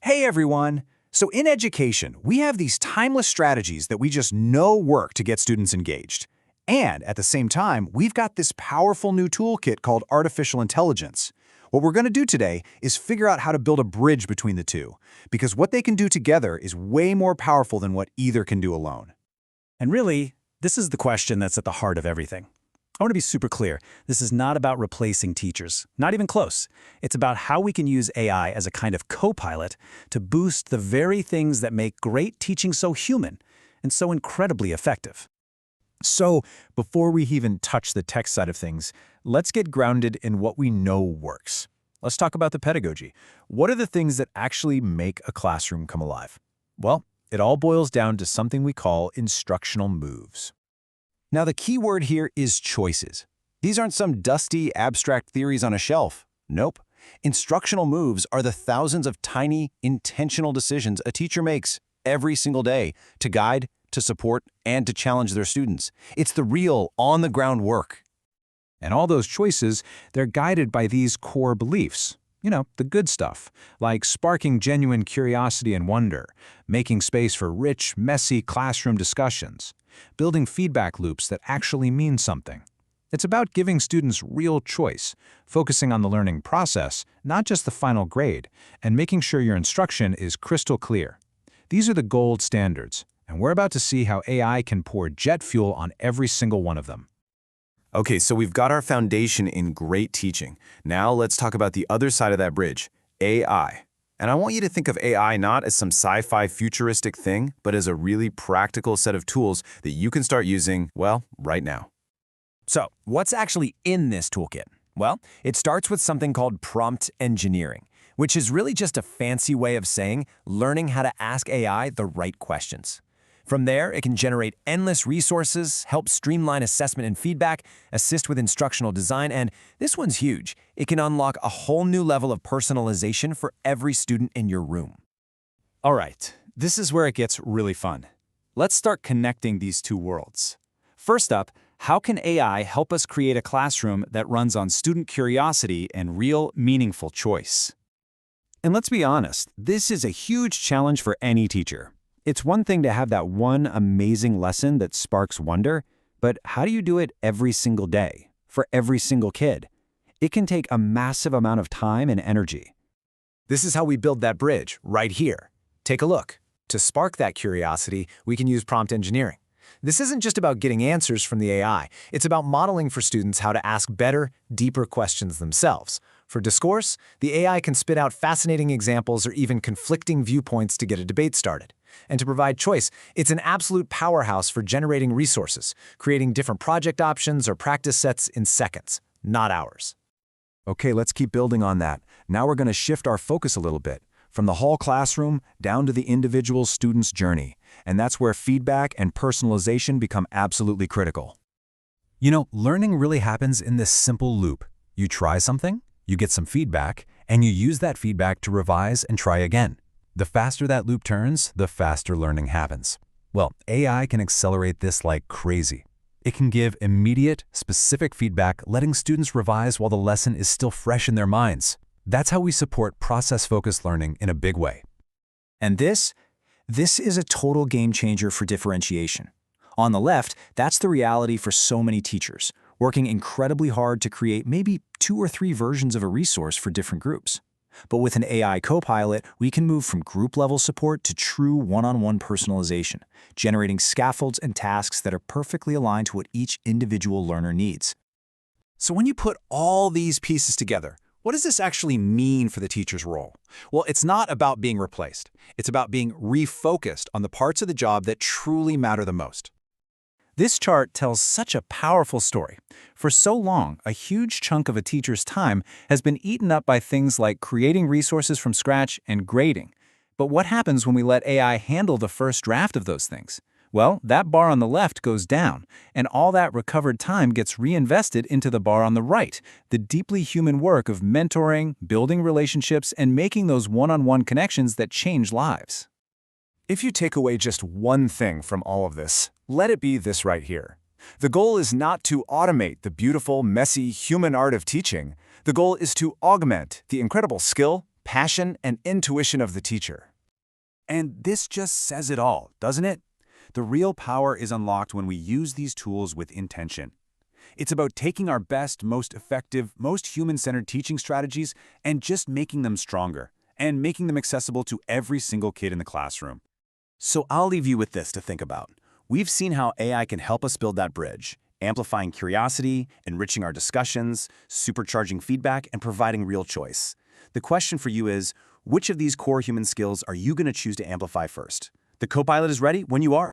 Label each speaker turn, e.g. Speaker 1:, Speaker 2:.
Speaker 1: Hey everyone! So in education, we have these timeless strategies that we just know work to get students engaged. And at the same time, we've got this powerful new toolkit called artificial intelligence. What we're going to do today is figure out how to build a bridge between the two, because what they can do together is way more powerful than what either can do alone.
Speaker 2: And really, this is the question that's at the heart of everything. I want to be super clear. This is not about replacing teachers, not even close. It's about how we can use AI as a kind of co-pilot to boost the very things that make great teaching so human and so incredibly effective.
Speaker 3: So, before we even touch the tech side of things, let's get grounded in what we know works. Let's talk about the pedagogy. What are the things that actually make a classroom come alive? Well, it all boils down to something we call instructional moves.
Speaker 1: Now the key word here is choices. These aren't some dusty, abstract theories on a shelf. Nope. Instructional moves are the thousands of tiny, intentional decisions a teacher makes every single day to guide, to support, and to challenge their students. It's the real, on-the-ground work.
Speaker 3: And all those choices, they're guided by these core beliefs. You know, the good stuff, like sparking genuine curiosity and wonder, making space for rich, messy classroom discussions, building feedback loops that actually mean something. It's about giving students real choice, focusing on the learning process, not just the final grade, and making sure your instruction is crystal clear. These are the gold standards, and we're about to see how AI can pour jet fuel on every single one of them.
Speaker 4: Okay, so we've got our foundation in great teaching. Now let's talk about the other side of that bridge, AI. And I want you to think of AI not as some sci-fi futuristic thing, but as a really practical set of tools that you can start using, well, right now.
Speaker 5: So, what's actually in this toolkit? Well, it starts with something called prompt engineering, which is really just a fancy way of saying learning how to ask AI the right questions. From there, it can generate endless resources, help streamline assessment and feedback, assist with instructional design, and this one's huge. It can unlock a whole new level of personalization for every student in your room.
Speaker 2: All right, this is where it gets really fun. Let's start connecting these two worlds. First up, how can AI help us create a classroom that runs on student curiosity and real, meaningful choice? And let's be honest, this is a huge challenge for any teacher. It's one thing to have that one amazing lesson that sparks wonder, but how do you do it every single day, for every single kid? It can take a massive amount of time and energy.
Speaker 1: This is how we build that bridge, right here. Take a look. To spark that curiosity, we can use prompt engineering. This isn't just about getting answers from the AI. It's about modeling for students how to ask better, deeper questions themselves. For discourse, the AI can spit out fascinating examples or even conflicting viewpoints to get a debate started. And to provide choice, it's an absolute powerhouse for generating resources, creating different project options or practice sets in seconds, not hours.
Speaker 3: Okay, let's keep building on that. Now we're going to shift our focus a little bit, from the whole classroom down to the individual student's journey. And that's where feedback and personalization become absolutely critical. You know, learning really happens in this simple loop. You try something, you get some feedback, and you use that feedback to revise and try again. The faster that loop turns, the faster learning happens. Well, AI can accelerate this like crazy. It can give immediate, specific feedback, letting students revise while the lesson is still fresh in their minds. That's how we support process-focused learning in a big way.
Speaker 2: And this is a total game changer for differentiation. On the left, that's the reality for so many teachers, working incredibly hard to create maybe 2 or 3 versions of a resource for different groups. But with an AI Copilot, we can move from group-level support to true one-on-one personalization, generating scaffolds and tasks that are perfectly aligned to what each individual learner needs.
Speaker 1: So when you put all these pieces together, what does this actually mean for the teacher's role? Well, it's not about being replaced. It's about being refocused on the parts of the job that truly matter the most.
Speaker 2: This chart tells such a powerful story. For so long, a huge chunk of a teacher's time has been eaten up by things like creating resources from scratch and grading. But what happens when we let AI handle the first draft of those things? Well, that bar on the left goes down, and all that recovered time gets reinvested into the bar on the right, the deeply human work of mentoring, building relationships, and making those one-on-one connections that change lives.
Speaker 1: If you take away just one thing from all of this, let it be this right here. The goal is not to automate the beautiful, messy human art of teaching. The goal is to augment the incredible skill, passion and intuition of the teacher.
Speaker 3: And this just says it all, doesn't it? The real power is unlocked when we use these tools with intention. It's about taking our best, most effective, most human-centered teaching strategies and just making them stronger, and making them accessible to every single kid in the classroom.
Speaker 2: So I'll leave you with this to think about. We've seen how AI can help us build that bridge, amplifying curiosity, enriching our discussions, supercharging feedback, and providing real choice. The question for you is, which of these core human skills are you going to choose to amplify first? The Copilot is ready when you are.